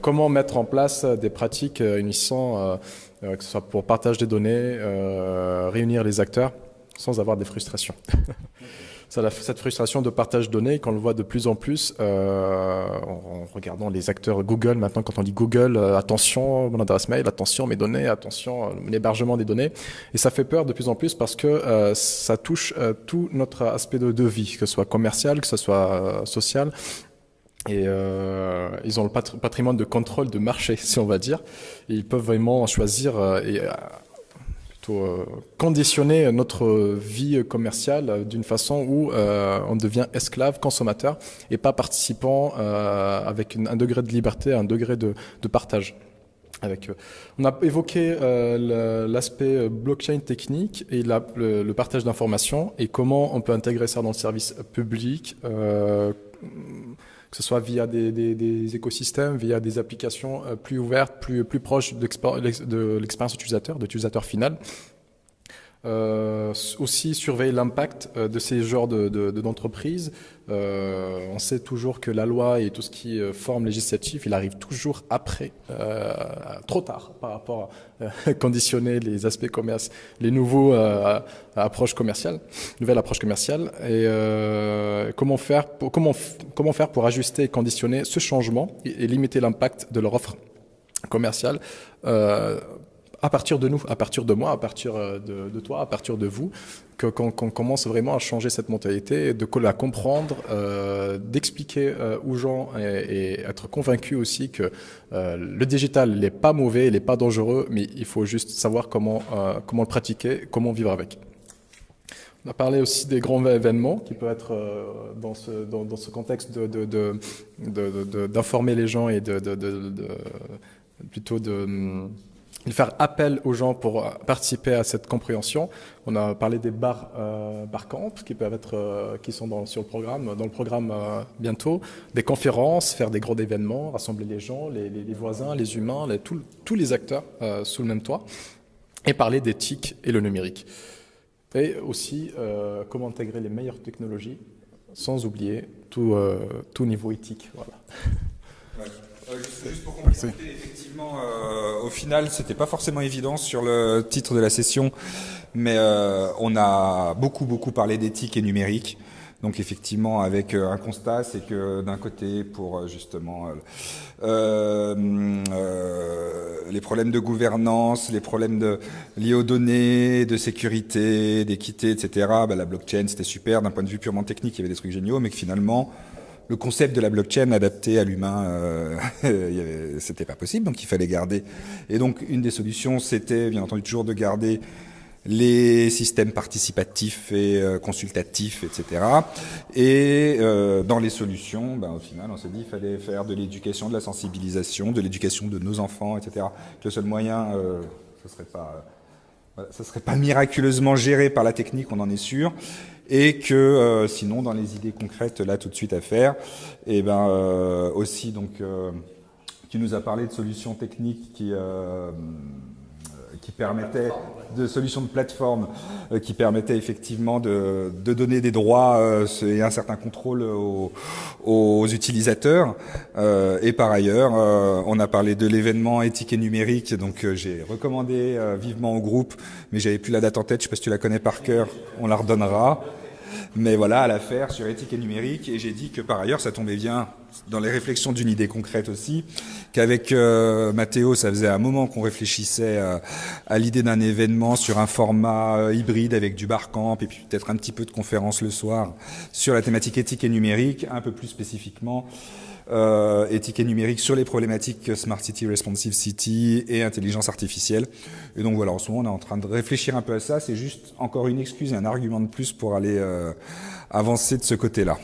comment mettre en place des pratiques unissant, que ce soit pour partage des données, réunir les acteurs, sans avoir des frustrations. Cette frustration de partage de données, qu'on le voit de plus en plus, en regardant les acteurs Google, maintenant quand on dit Google, attention mon adresse mail, attention mes données, attention l'hébergement des données, et ça fait peur de plus en plus parce que ça touche tout notre aspect de vie, que ce soit commercial, que ce soit social, et ils ont le patrimoine de contrôle de marché, si on va dire, et ils peuvent vraiment choisir conditionner notre vie commerciale d'une façon où on devient esclave, consommateur et pas participant avec un degré de liberté, un degré de partage. On a évoqué l'aspect blockchain technique et le partage d'informations et comment on peut intégrer ça dans le service public, que ce soit via des écosystèmes, via des applications plus ouvertes, plus proches de l'expérience utilisateur, de l'utilisateur final. Aussi surveiller l'impact de ces genres d'entreprises. On sait toujours que la loi et tout ce qui est forme législative, il arrive toujours après, trop tard par rapport à conditionner les aspects commerce, les nouveaux approches commerciales, nouvelles approches commerciales. Et comment faire pour ajuster et conditionner ce changement et limiter l'impact de leur offre commerciale à partir de nous, à partir de moi, à partir de toi, à partir de vous, qu'on commence vraiment à changer cette mentalité, de la comprendre, d'expliquer aux gens et être convaincu aussi que le digital n'est pas mauvais, il n'est pas dangereux, mais il faut juste savoir comment le pratiquer, comment vivre avec. On a parlé aussi des grands événements qui peuvent être dans ce contexte d'informer les gens et plutôt de faire appel aux gens pour participer à cette compréhension. On a parlé des barcamps qui sont sur le programme bientôt, des conférences, faire des gros événements, rassembler les gens, les voisins, les humains, tous les acteurs sous le même toit, et parler d'éthique et le numérique. Et aussi comment intégrer les meilleures technologies sans oublier tout niveau éthique. Voilà. Ouais. Juste pour compléter, effectivement, au final, c'était pas forcément évident sur le titre de la session, mais on a beaucoup parlé d'éthique et numérique. Donc effectivement, avec un constat, c'est que d'un côté, pour justement les problèmes de gouvernance, les problèmes liés aux données, de sécurité, d'équité, etc., la blockchain, c'était super. D'un point de vue purement technique, il y avait des trucs géniaux, mais que finalement, le concept de la blockchain adapté à l'humain, c'était pas possible, donc il fallait garder. Et donc une des solutions, c'était bien entendu toujours de garder les systèmes participatifs et consultatifs, etc. Et dans les solutions, au final, on s'est dit qu'il fallait faire de l'éducation, de la sensibilisation, de l'éducation de nos enfants, etc. Que le seul moyen, ça serait pas miraculeusement géré par la technique, on en est sûr. Et que sinon, dans les idées concrètes là tout de suite à faire, et aussi donc tu nous as parlé de solutions techniques qui permettaient de solutions de plateforme qui permettaient effectivement de donner des droits et un certain contrôle aux utilisateurs. Et par ailleurs, on a parlé de l'événement éthique et numérique, donc j'ai recommandé vivement au groupe, mais j'avais plus la date en tête, je sais pas si tu la connais par cœur, on la redonnera. Mais voilà, à la faire sur éthique et numérique, et j'ai dit que par ailleurs, ça tombait bien dans les réflexions d'une idée concrète aussi, qu'avec Mathéo, ça faisait un moment qu'on réfléchissait à l'idée d'un événement sur un format hybride avec du barcamp et puis peut-être un petit peu de conférence le soir sur la thématique éthique et numérique, un peu plus spécifiquement éthique et numérique sur les problématiques Smart City, Responsive City et intelligence artificielle. Et donc voilà, en ce moment, on est en train de réfléchir un peu à ça. C'est juste encore une excuse et un argument de plus pour aller avancer de ce côté-là.